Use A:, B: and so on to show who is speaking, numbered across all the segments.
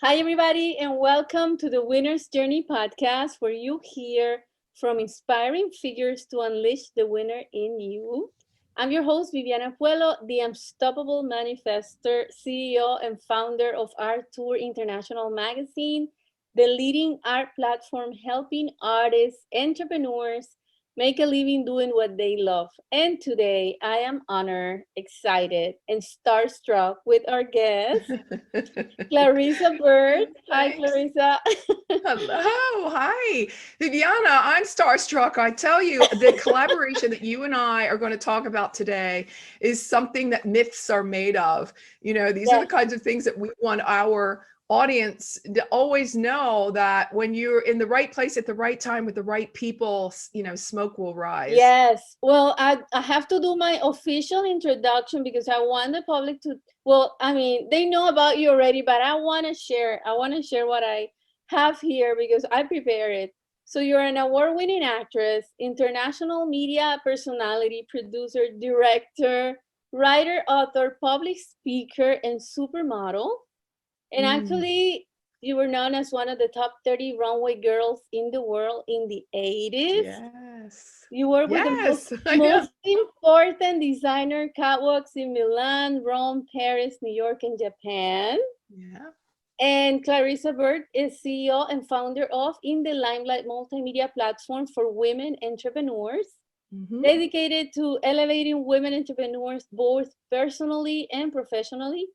A: Hi, everybody, and welcome to the Winner's Journey podcast, where you hear from inspiring figures to unleash the winner in you. I'm your host, Viviana Puello, the unstoppable manifester, CEO, and founder of ArtTour International Magazine, the leading art platform helping artists, entrepreneurs make a living doing what they love. And today I am honored, excited, and starstruck with our guest. Clarissa Burt. Hi,
B: Thanks.
A: Clarissa.
B: Hello. Hi. Viviana, I'm starstruck. I tell you, the collaboration that you and I are going to talk about today is something that myths are made of. These are the
A: Yes,
B: kinds of things that we want our audience to always know, that when you're in the right place at the right time with the right people, smoke will rise.
A: yes. Well, I have to do my official introduction because I want the public to, well, I mean, they know about you already, but I want to share what I have here because I prepared it. So you're an award-winning actress, international media personality, producer, director, writer, author, public speaker, and supermodel. And
B: Mm,
A: actually, you were known as one of the top 30 runway girls in the world in the 80s.
B: yes.
A: You work with the most,
B: Yes, I know.
A: most important designer catwalks in Milan, Rome, Paris, New York, and Japan.
B: Yeah.
A: And Clarissa Burt is CEO and founder of In the Limelight multimedia platform for women entrepreneurs,
B: Hmm.
A: dedicated to elevating women entrepreneurs both personally and professionally,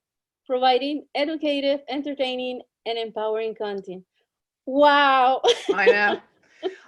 A: providing educative, entertaining, and empowering content. Wow.
B: I know.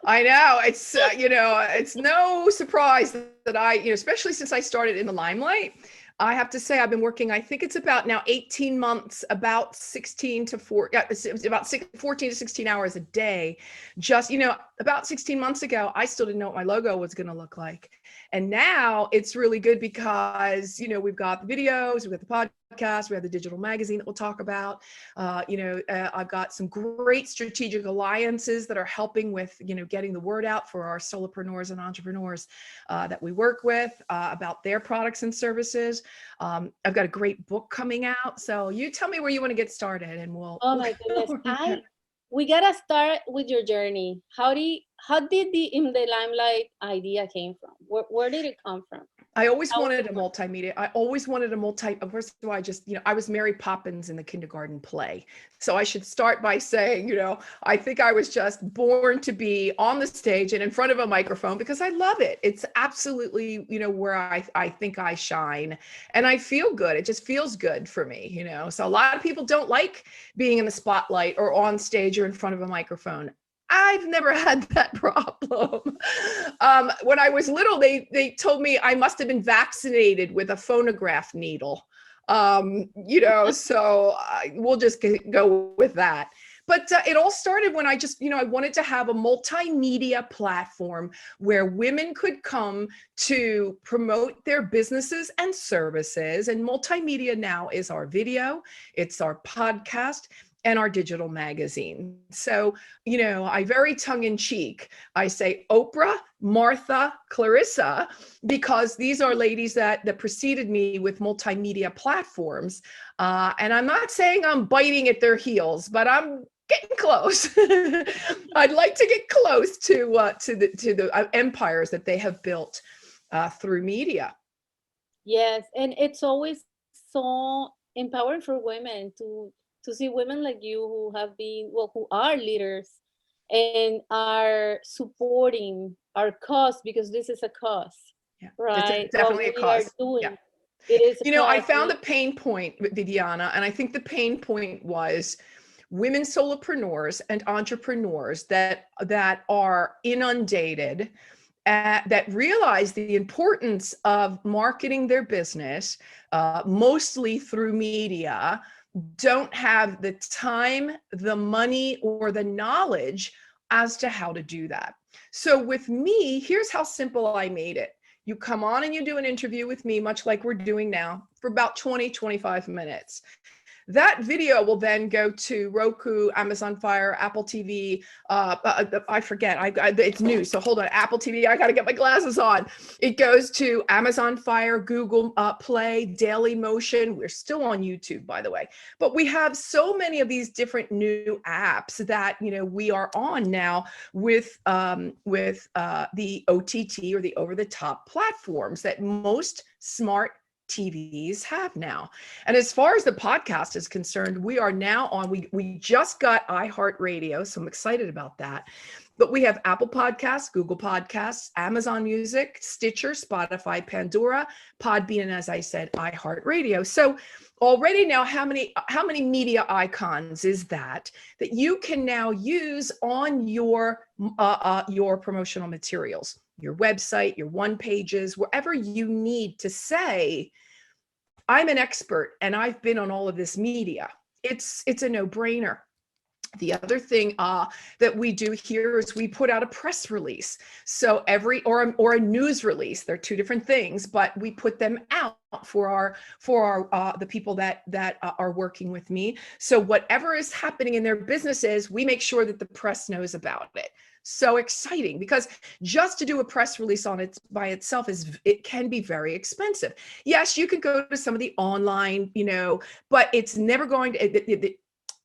B: I know. It's no surprise that especially since I started in the limelight, I have to say I've been working, I think it's about now 18 months, about 16 to 4, yeah, it's about 14 to 16 hours a day. Just, about 16 months ago, I still didn't know what my logo was going to look like. And now it's really good because, we've got the videos, we've got the podcast, we have the digital magazine that we'll talk about. I've got some great strategic alliances that are helping with, getting the word out for our solopreneurs and entrepreneurs that we work with about their products and services. I've got a great book coming out. So you tell me where you want to get started, and we'll
A: Oh
B: we'll
A: my
B: go
A: goodness.
B: from there.
A: We gotta start with your journey. How did the In the Limelight idea came from? Where did it come from?
B: I always
A: How was
B: wanted
A: it
B: a
A: born?
B: multimedia. I always wanted a multi. First of all, I was Mary Poppins in the kindergarten play. So I should start by saying, I think I was just born to be on the stage and in front of a microphone because I love it. It's absolutely, where I think I shine, and I feel good. It just feels good for me. So a lot of people don't like being in the spotlight or on stage or in front of a microphone. I've never had that problem. When I was little, they told me I must have been vaccinated with a phonograph needle. So we'll just go with that. But it all started when I wanted to have a multimedia platform where women could come to promote their businesses and services. And multimedia now is our video, it's our podcast, and our digital magazine. So, I very tongue in cheek, I say Oprah, Martha, Clarissa, because these are ladies that preceded me with multimedia platforms. And I'm not saying I'm biting at their heels, but I'm getting close. I'd like to get close to the empires that they have built through media.
A: Yes, and it's always so empowering for women to see women like you who have been, well, who are leaders and are supporting our cause, because this is a cause,
B: Yeah, it's
A: right? What
B: definitely a
A: we are
B: cause. Yeah.
A: doing, it is a
B: I
A: cause.
B: found the pain point, Viviana, and I think the pain point was women solopreneurs and entrepreneurs that are inundated, that realize the importance of marketing their business, mostly through media, don't have the time, the money, or the knowledge as to how to do that. So with me, here's how simple I made it. You come on and you do an interview with me, much like we're doing now, for about 20, 25 minutes. that video will then go to Roku, Amazon Fire, Apple TV. I forget, it's new. So hold on, Apple TV, I got to get my glasses on. It goes to Amazon Fire, Google Play, Daily Motion. We're still on YouTube, by the way. But we have so many of these different new apps that, you know, we are on now with the OTT, or the over-the-top platforms that most smart TVs have now. And as far as the podcast is concerned, we are now on, we just got iHeartRadio, so I'm excited about that. But we have Apple Podcasts, Google Podcasts, Amazon Music, Stitcher, Spotify, Pandora, Podbean, and as I said, iHeartRadio. So already now, how many media icons is that you can now use on your promotional materials, your website, your one pages, wherever you need to say, I'm an expert and I've been on all of this media. It's a no-brainer. The other thing that we do here is we put out a press release. So or a news release. They're two different things, but we put them out for the people that are working with me. So whatever is happening in their businesses, we make sure that the press knows about it. So exciting, because just to do a press release on it by itself it can be very expensive. Yes, you can go to some of the online, you know, but it's never going to.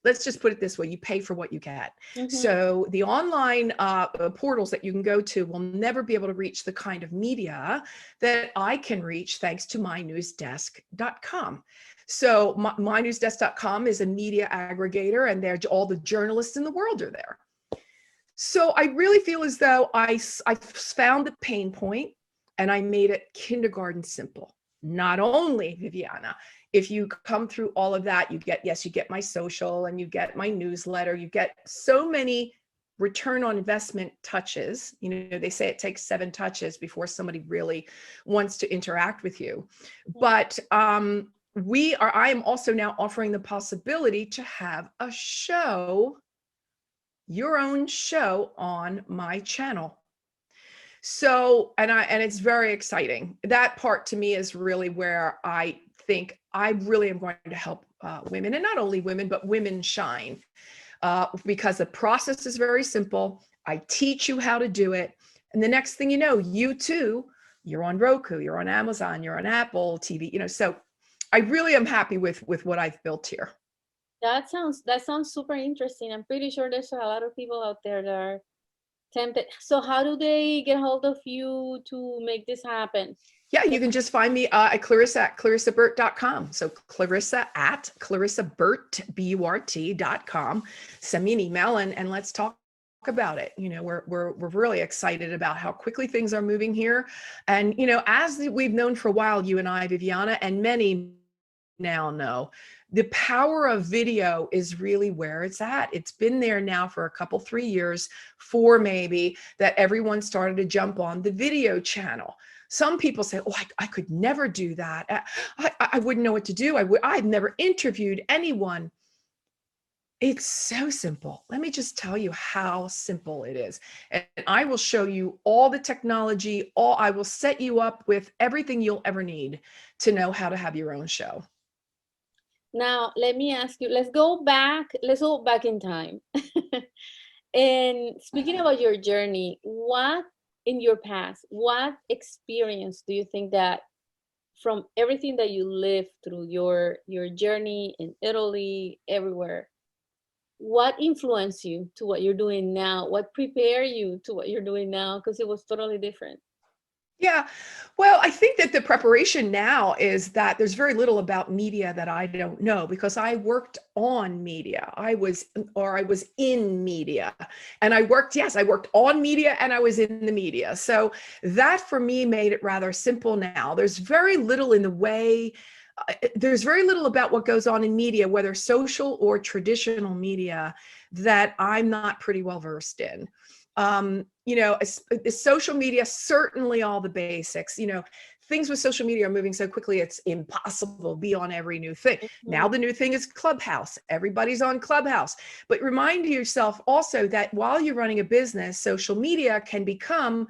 B: Let's just put it this way, you pay for what you get. Mm-hmm. So the online portals that you can go to will never be able to reach the kind of media that I can reach thanks to mynewsdesk.com. So mynewsdesk.com is a media aggregator, and all the journalists in the world are there. So I really feel as though I found the pain point and I made it kindergarten simple. Not only, Viviana, if you come through all of that, you get my social and you get my newsletter, you get so many return on investment touches. You know, they say it takes 7 touches before somebody really wants to interact with you. But I am also now offering the possibility to have a show, your own show on my channel. So, and it's very exciting. That part to me is really where I think I really am going to help women, and not only women, but women shine, because the process is very simple. I teach you how to do it. And the next thing you know, you too, you're on Roku, you're on Amazon, you're on Apple TV, you know, so I really am happy with what I've built here.
A: That sounds super interesting. I'm pretty sure there's a lot of people out there that are tempted. So how do they get hold of you to make this happen?
B: Yeah, you can just find me at Clarissa at clarissaburt.com. So Clarissa at clarissaburt.com. Send me an email and let's talk about it. You know, we're really excited about how quickly things are moving here. And, you know, as we've known for a while, you and I, Viviana, and many now know, the power of video is really where it's at. It's been there now for a couple, 3 years, 4 maybe, that everyone started to jump on the video channel. Some people say, oh, I could never do that. I wouldn't know what to do. I've never interviewed anyone. It's so simple. Let me just tell you how simple it is. And I will show you all the technology, I will set you up with everything you'll ever need to know how to have your own show.
A: Now, let me ask you, let's go back in time. And speaking about your journey, what in your past, what experience do you think that from everything that you lived through your journey in Italy, everywhere, what influenced you to what you're doing now? What prepared you to what you're doing now? Because it was totally different.
B: Yeah, well, I think that the preparation now is that there's very little about media that I don't know, because I worked on media. I was in media, and I worked on media and I was in the media. So that for me made it rather simple now. There's very little about what goes on in media, whether social or traditional media, that I'm not pretty well versed in. You know, social media, certainly all the basics, you know, things with social media are moving so quickly, it's impossible to be on every new thing. Mm-hmm. Now the new thing is Clubhouse. Everybody's on Clubhouse. But remind yourself also that while you're running a business, social media can become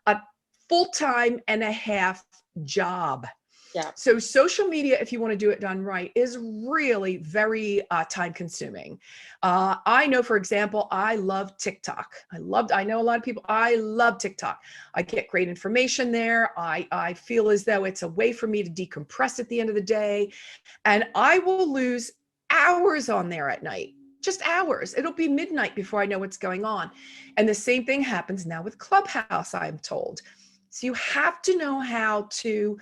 B: a full-time and a half job.
A: Yeah.
B: So social media, if you want to do it done right, is really very time consuming. I know, for example, I love TikTok. I know a lot of people, I love TikTok. I get great information there. I feel as though it's a way for me to decompress at the end of the day. And I will lose hours on there at night, just hours. It'll be midnight before I know what's going on. And the same thing happens now with Clubhouse, I'm told. So you have to know how to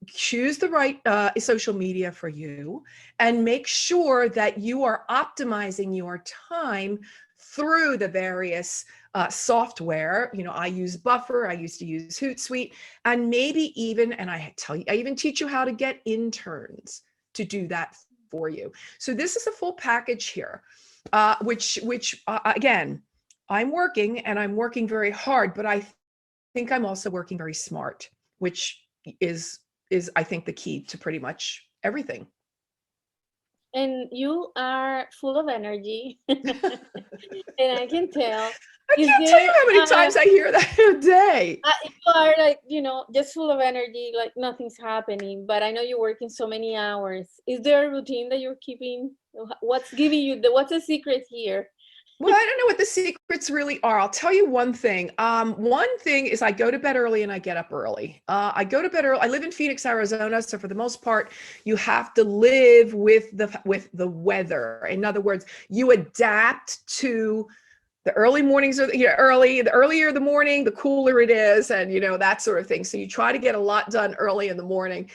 B: choose the right social media for you and make sure that you are optimizing your time through the various software. You know, I use Buffer, I used to use Hootsuite, and maybe even, and I even teach you how to get interns to do that for you. So this is a full package here, which again, I'm working and I'm working very hard, but I think I'm also working very smart, which is I think the key to pretty much everything.
A: And you are full of energy, and I can tell.
B: I
A: Is
B: can't tell you
A: there
B: how many times I hear that a day.
A: you are like, just full of energy, like nothing's happening, but I know you're working so many hours. Is there a routine that you're keeping? What's giving you what's the secret here?
B: Well, I don't know what the secrets really are. I'll tell you one thing. One thing is I go to bed early and I get up early. I go to bed early. I live in Phoenix, Arizona, so for the most part, you have to live with the weather. In other words, you adapt to the early mornings are the earlier the morning, the cooler it is, and that sort of thing. So you try to get a lot done early in the morning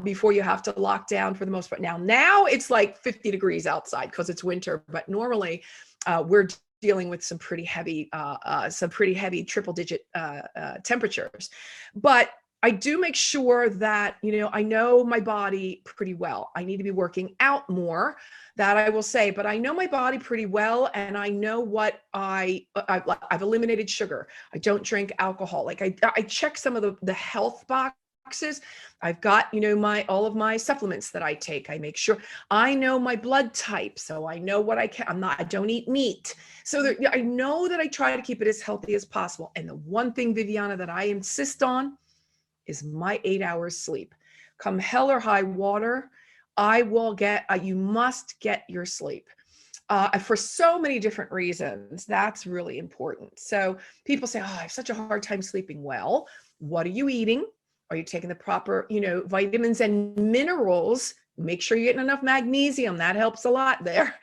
B: before you have to lock down for the most part. Now it's like 50 degrees outside because it's winter, but normally we're dealing with some pretty heavy triple digit temperatures. But I do make sure that, I know my body pretty well. I need to be working out more, that I will say, but I know my body pretty well. And I know what I've eliminated sugar. I don't drink alcohol. Like I check some of the health boxes. I've got, all of my supplements that I take. I make sure I know my blood type. So I know what I don't eat meat. So I know that I try to keep it as healthy as possible. And the one thing, Viviana, that I insist on is my 8 hours sleep. Come hell or high water, you must get your sleep. For so many different reasons, that's really important. So people say, oh, I have such a hard time sleeping. Well, what are you eating? Are you taking the proper, vitamins and minerals? Make sure you're getting enough magnesium. That helps a lot there.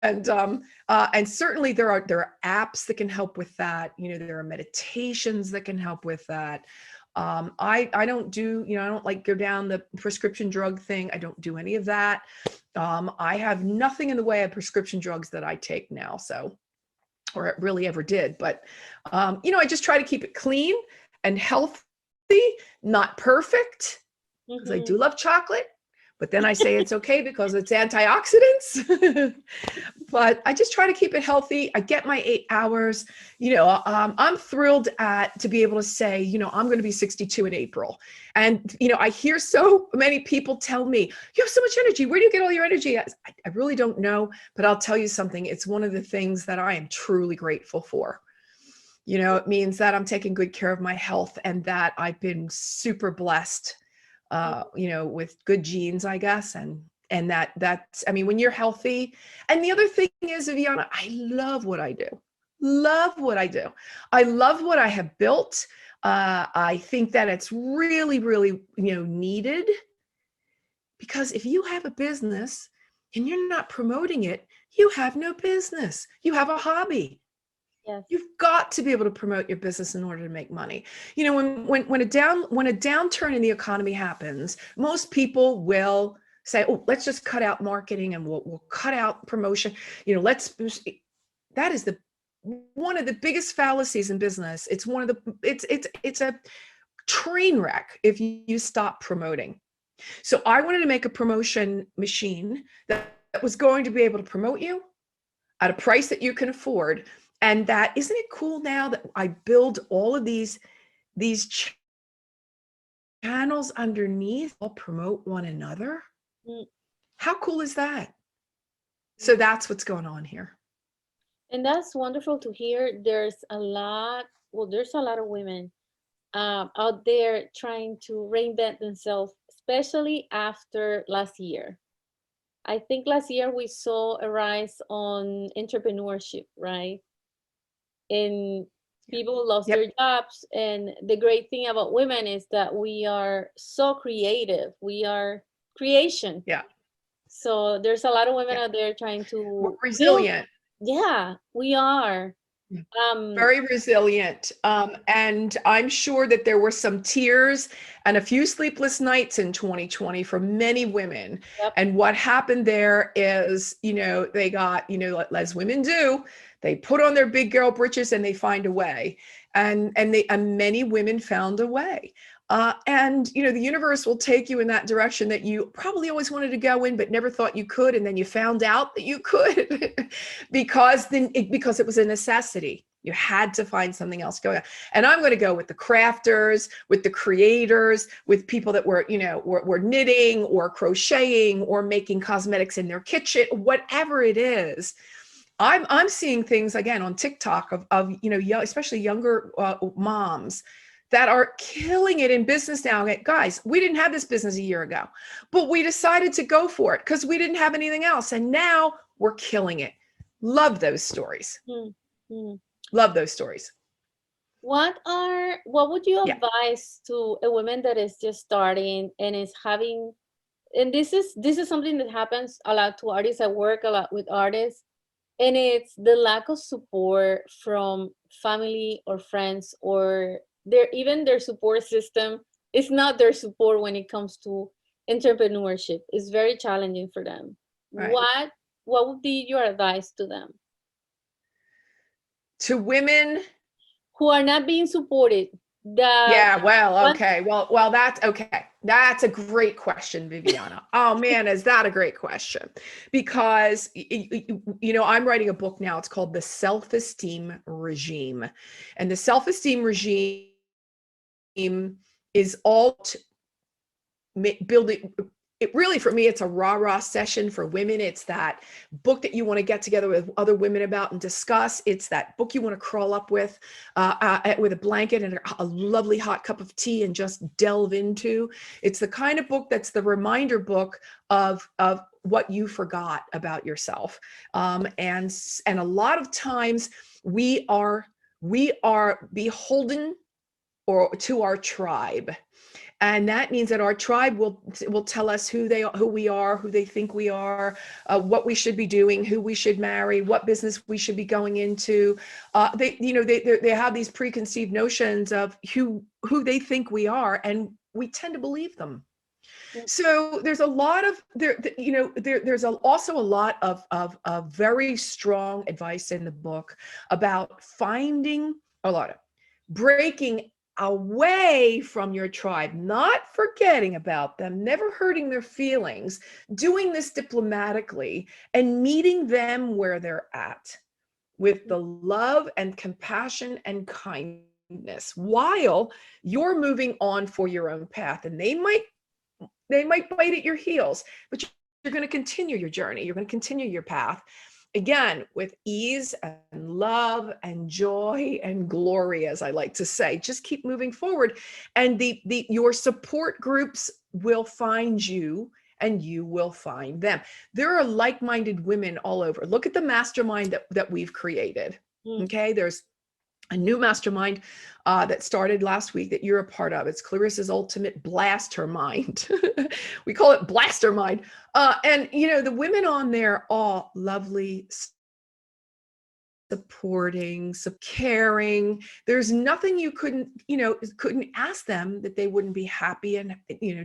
B: And certainly there are apps that can help with that. There are meditations that can help with that. I don't do, I don't like go down the prescription drug thing. I don't do any of that. I have nothing in the way of prescription drugs that I take now. So, or it really ever did, but, I just try to keep it clean and healthy, not perfect, because I do love chocolate, but then I say it's okay because it's antioxidants. But I just try to keep it healthy. I get my 8 hours. I'm thrilled to be able to say, I'm going to be 62 in April. And, I hear so many people tell me, you have so much energy. Where do you get all your energy? I really don't know, but I'll tell you something. It's one of the things that I am truly grateful for. It means that I'm taking good care of my health and that I've been super blessed, with good genes, I guess. And that's, when you're healthy. And the other thing is, Viviana, I love what I do. Love what I do. I love what I have built. I think that it's really, really, needed, because if you have a business and you're not promoting it, you have no business. You have a hobby.
A: Yes.
B: You've got to be able to promote your business in order to make money. When a downturn in the economy happens, most people will say, "Oh, let's just cut out marketing and we'll cut out promotion." That is one of the biggest fallacies in business. It's a train wreck if you stop promoting. So I wanted to make a promotion machine that was going to be able to promote you at a price that you can afford. And that, isn't it cool now that I build all of these channels underneath all promote one another? How cool is that? So that's what's going on here.
A: And that's wonderful to hear. There's a lot of women out there trying to reinvent themselves, especially after last year. I think last year we saw a rise on entrepreneurship, right? And
B: Yeah.
A: people lost
B: Yep.
A: their jobs. And the great thing about women is that we are so creative. We are creation.
B: Yeah.
A: So there's a lot of women
B: Yeah.
A: out there trying
B: We're
A: to build.
B: resilient.
A: Yeah, we are.
B: Yeah.
A: Um,
B: Very resilient. And I'm sure that there were some tears and a few sleepless nights in 2020 for many women.
A: yep.
B: And what happened there is, they got, as women do, they put on their big girl britches and they find a way. And many women found a way. And the universe will take you in that direction that you probably always wanted to go in, but never thought you could. And then you found out that you could because it was a necessity. You had to find something else going on. And I'm going to go with the crafters, with the creators, with people that were knitting or crocheting or making cosmetics in their kitchen, whatever it is. I'm seeing things again on TikTok of especially younger moms that are killing it in business now. Guys, we didn't have this business a year ago, but we decided to go for it because we didn't have anything else. And now we're killing it. Love those stories.
A: Mm-hmm.
B: Love those stories.
A: What would you
B: Yeah.
A: advise to a woman that is just starting and is having, and this is something that happens a lot to artists. I work a lot with artists, and it's the lack of support from family or friends, or their support system is not their support when it comes to entrepreneurship. It's very challenging for them.
B: Right.
A: What would be your advice to them
B: To women.
A: who are not being supported? That
B: Yeah, well,
A: one,
B: okay. Well, that's okay. That's a great question, Viviana. Oh man, is that a great question? Because I'm writing a book now. It's called The Self-Esteem Regime. And the self-esteem regime is all building it. Really, for me, it's a rah-rah session. For women, it's that book that you want to get together with other women about and discuss. It's that book you want to crawl up with a blanket and a lovely hot cup of tea and just delve into. It's the kind of book that's the reminder book of what you forgot about yourself. And a lot of times we are beholden to our tribe. And that means that our tribe will tell us who we are, who they think we are, what we should be doing, who we should marry, what business we should be going into. They have these preconceived notions of who they think we are, and we tend to believe them. So there's a lot of there's also a lot of very strong advice in the book about breaking away from your tribe, not forgetting about them, never hurting their feelings, doing this diplomatically, and meeting them where they're at with the love and compassion and kindness while you're moving on for your own path. And they might bite at your heels, but you're going to continue your journey. You're going to continue your path. Again, with ease and love and joy and glory, as I like to say. Just keep moving forward, and your support groups will find you, and you will find them. There are like-minded women all over. Look at the mastermind that we've created. Okay, there's a new mastermind that started last week that you're a part of. It's Clarissa's Ultimate Blaster Mind. We call it Blaster Mind. And the women on there are lovely, supporting, caring. There's nothing you couldn't ask them that they wouldn't be happy and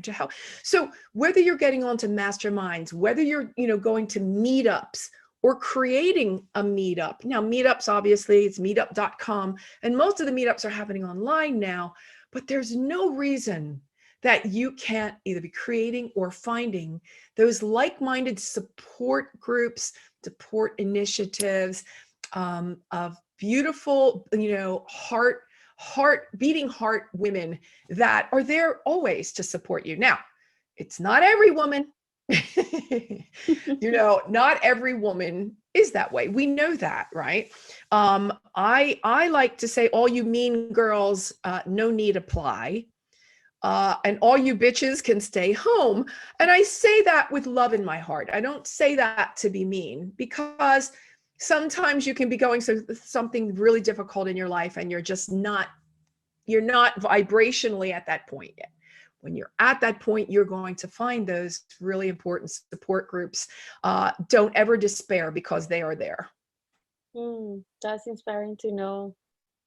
B: to help. So whether you're getting onto masterminds, whether you're going to meetups, or creating a meetup. Now, meetups, obviously, it's meetup.com, and most of the meetups are happening online now, but there's no reason that you can't either be creating or finding those like-minded support groups, support initiatives of beautiful, beating heart women that are there always to support you. Now, it's not every woman. You know, not every woman is that way. We know that, right? I like to say, all you mean girls, no need apply. And all you bitches can stay home. And I say that with love in my heart. I don't say that to be mean, because sometimes you can be going through something really difficult in your life and you're not vibrationally at that point yet. When you're at that point, you're going to find those really important support groups. Don't ever despair, because they are there.
A: That's inspiring to know.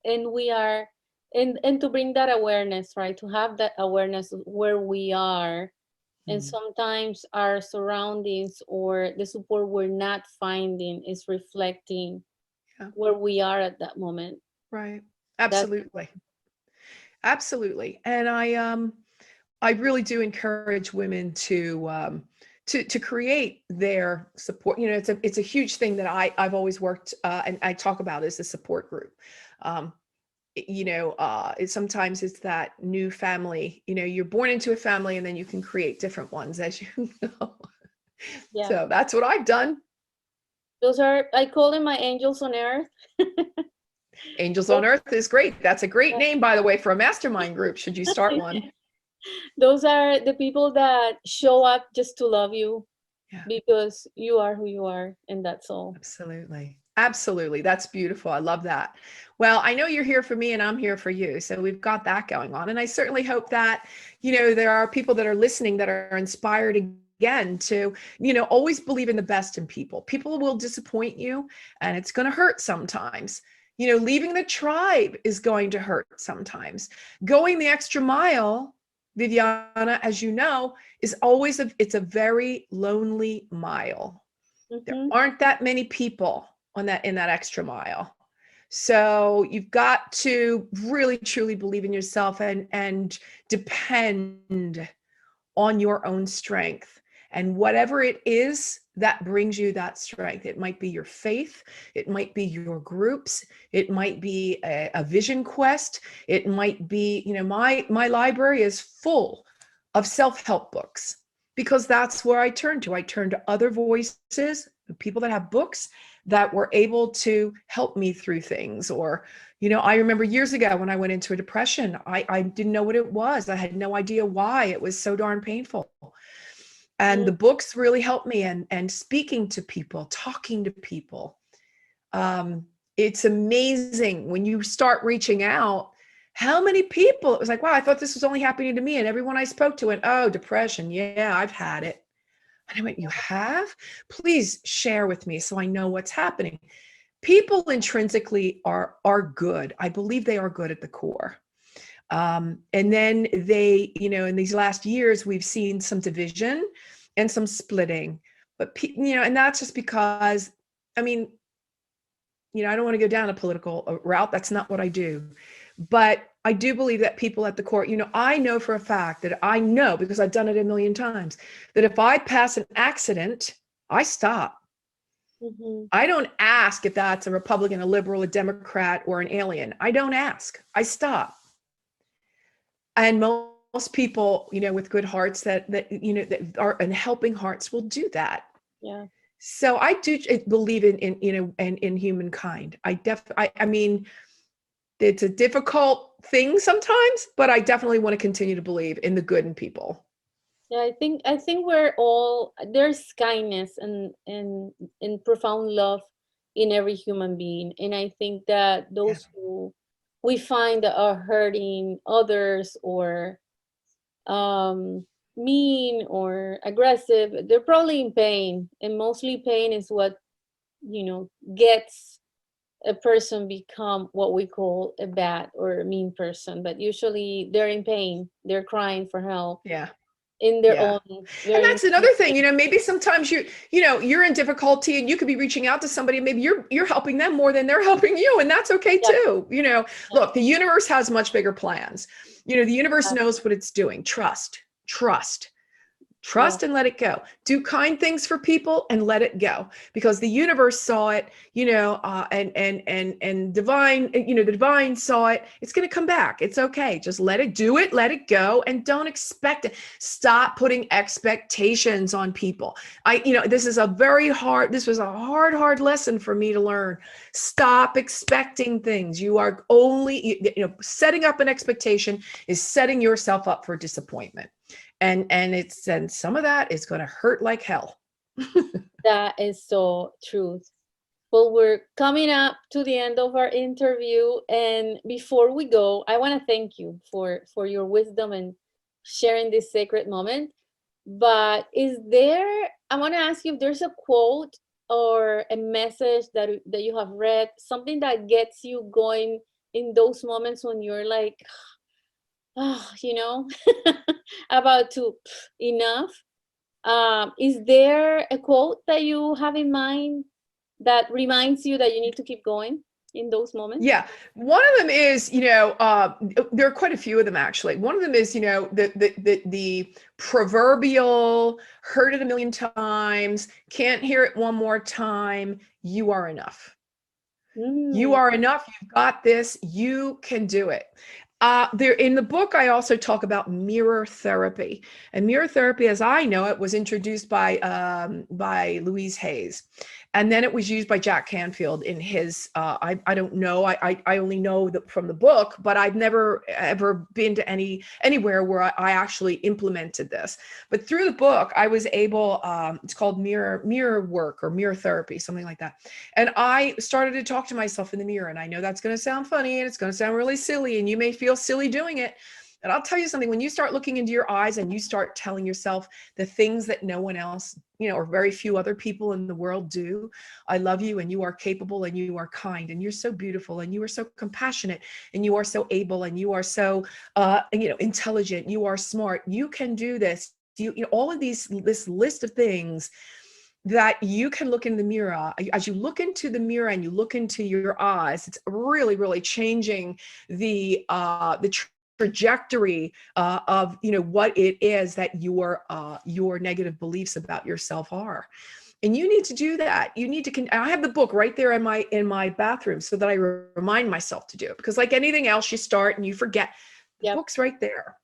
A: And we are, and to bring that awareness, right? To have that awareness of where we are. And
B: Mm.
A: sometimes our surroundings or the support we're not finding is reflecting
B: Yeah,
A: where we are at that moment.
B: right.
A: That's
B: Absolutely. Absolutely. And I really do encourage women to create their support. You know, it's a huge thing that I've always worked and I talk about, is the support group. Um, you know, sometimes it's that new family. You know, you're born into a family and then you can create different ones, as you know.
A: yeah.
B: So that's what I've done.
A: Those are, I call them my angels on earth.
B: Angels
A: Those
B: on Earth is great. That's a great name, by the way, for a mastermind group. Should you start one?
A: those are the people that show up just to love you
B: Yeah.
A: because you are who you are, and that's all.
B: Absolutely. Absolutely. That's beautiful. I love that. Well, I know you're here for me and I'm here for you. So we've got that going on. And I certainly hope that, you know, there are people that are listening that are inspired again to, you know, always believe in the best in people. People will disappoint you and it's going to hurt sometimes. You know, leaving the tribe is going to hurt sometimes. Going the extra mile, Viviana, as you know, is always it's a very lonely mile. There
A: Hmm.
B: aren't that many people on that in that extra mile. So you've got to really truly believe in yourself and depend on your own strength. And whatever it is that brings you that strength, it might be your faith, it might be your groups, it might be a vision quest, it might be, you know, my library is full of self-help books, because that's where I turn to. I turn to other voices, people that have books that were able to help me through things. Or, you know, I remember years ago when I went into a depression, I didn't know what it was. I had no idea why it was so darn painful. And the books really helped me, and speaking to people, talking to people. It's amazing when you start reaching out, how many people, it was like, wow, I thought this was only happening to me. And everyone I spoke to went, oh, depression. Yeah, I've had it. And I went, you have? Please share with me so I know what's happening. People intrinsically are good. I believe they are good at the core. And then they, you know, in these last years, we've seen some division and some splitting. But, you know, and that's just because, I mean, you know, I don't want to go down a political route. That's not what I do. But I do believe that people at the core, you know, I know for a fact that I know, because I've done it a million times, that if I pass an accident, I stop.
A: Hmm.
B: I don't ask if that's a Republican, a liberal, a Democrat, or an alien. I don't ask. I stop. And most people, you know, with good hearts that you know, that are, and helping hearts will do that.
A: Yeah.
B: So I do believe in you know, and in humankind. I mean, it's a difficult thing sometimes, but I definitely want to continue to believe in the good in people.
A: Yeah, I think we're all, there's kindness and profound love in every human being. And I think that
B: Yeah.
A: those who we find that are hurting others or um mean or aggressive, they're probably in pain. And mostly pain is what, gets a person become what we call a bad or a mean person. But usually they're in pain, they're crying for help
B: Yeah.
A: in their
B: Yeah.
A: own
B: And
A: very
B: that's another thing, you know, maybe sometimes you know, you're in difficulty and you could be reaching out to somebody, maybe you're helping them more than they're helping you. And that's okay
A: yeah,
B: too. You know,
A: yeah,
B: look, the universe has much bigger plans. You know, the universe
A: yeah,
B: knows what it's doing. Trust.
A: Yeah.
B: Trust and let it go. Do kind things for people and let it go, because the universe saw it, and divine, the divine saw it. It's going to come back. It's okay. Just let it do it, let it go, and don't expect it. Stop putting expectations on people. This was a hard lesson for me to learn. Stop expecting things. You are only, setting up an expectation is setting yourself up for disappointment. And some of that is going to hurt like hell.
A: That is so true. Well, we're coming up to the end of our interview, and before we go, I want to thank you for your wisdom and sharing this sacred moment. But I want to ask you if there's a quote or a message that you have read, something that gets you going in those moments when you're like, oh, about to enough. Is there a quote that you have in mind that reminds you that you need to keep going in those moments?
B: Yeah. One of them is, there are quite a few of them actually. One of them is, the proverbial heard it a million times, can't hear it one more time. You are enough. You are enough. You've got this. You can do it. There in the book, I also talk about mirror therapy, and mirror therapy, as I know it, was introduced by Louise Hayes, and then it was used by Jack Canfield in his. I don't know. I only know that from the book, but I've never ever been to anywhere where I actually implemented this. But through the book, I was able. It's called mirror work or mirror therapy, something like that. And I started to talk to myself in the mirror. And I know that's going to sound funny and it's going to sound really silly, and you may feel silly doing it. And I'll tell you something, when you start looking into your eyes and you start telling yourself the things that no one else, or very few other people in the world do. I love you, and you are capable, and you are kind, and you're so beautiful, and you are so compassionate, and you are so able, and you are so, intelligent, you are smart, you can do this. All of this list of things that you can look in the mirror. As you look into the mirror and you look into your eyes, it's really, really changing the trajectory of what it is that your negative beliefs about yourself are. And you need to do that. You need to. I have the book right there in my bathroom so that I remind myself to do it, because like anything else, you start and you forget. The
A: Yep.
B: book's right there.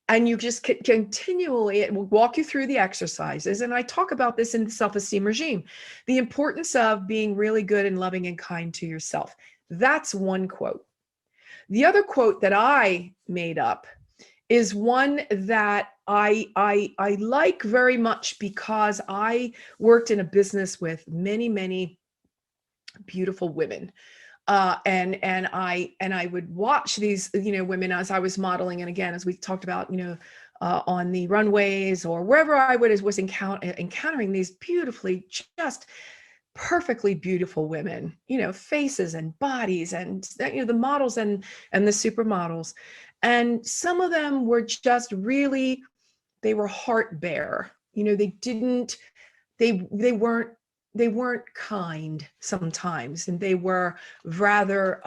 B: And you just continually, it will walk you through the exercises. And I talk about this in the self-esteem regime, the importance of being really good and loving and kind to yourself. That's one quote. The other quote that I made up is one that I like very much, because I worked in a business with many, many beautiful women. And I would watch these, women as I was modeling. And again, as we talked about, on the runways or wherever I was encountering these beautifully, just perfectly beautiful women, faces and bodies, and, the models and the supermodels. And some of them were just really, they were heart bare. They weren't kind sometimes, and they were rather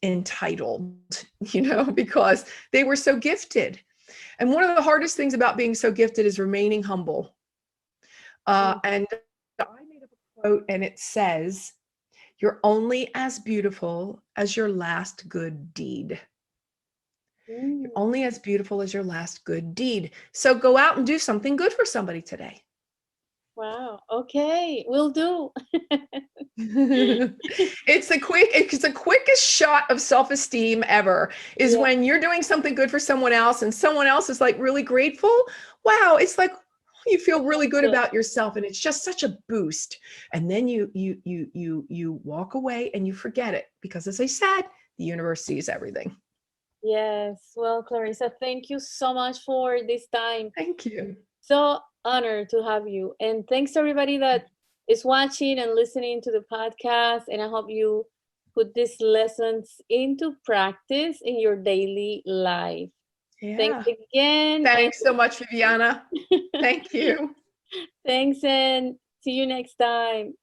B: entitled, because they were so gifted. And one of the hardest things about being so gifted is remaining humble. And I made up a quote, and it says, "You're only as beautiful as your last good deed." You're only as beautiful as your last good deed. So go out and do something good for somebody today.
A: Wow. Okay, will do.
B: It's the quickest shot of self-esteem ever, is when you're doing something good for someone else and someone else is like really grateful. Wow, it's like you feel really good about yourself, and it's just such a boost. And then you walk away and you forget it, because as I said, the universe sees everything.
A: Yes. Well, Clarissa, thank you so much for this time.
B: Thank you.
A: So honored to have you. And thanks to everybody that is watching and listening to the podcast. And I hope you put these lessons into practice in your daily life.
B: Yeah.
A: Thanks again.
B: Thanks so much, Viviana. Thank you.
A: Thanks, and see you next time.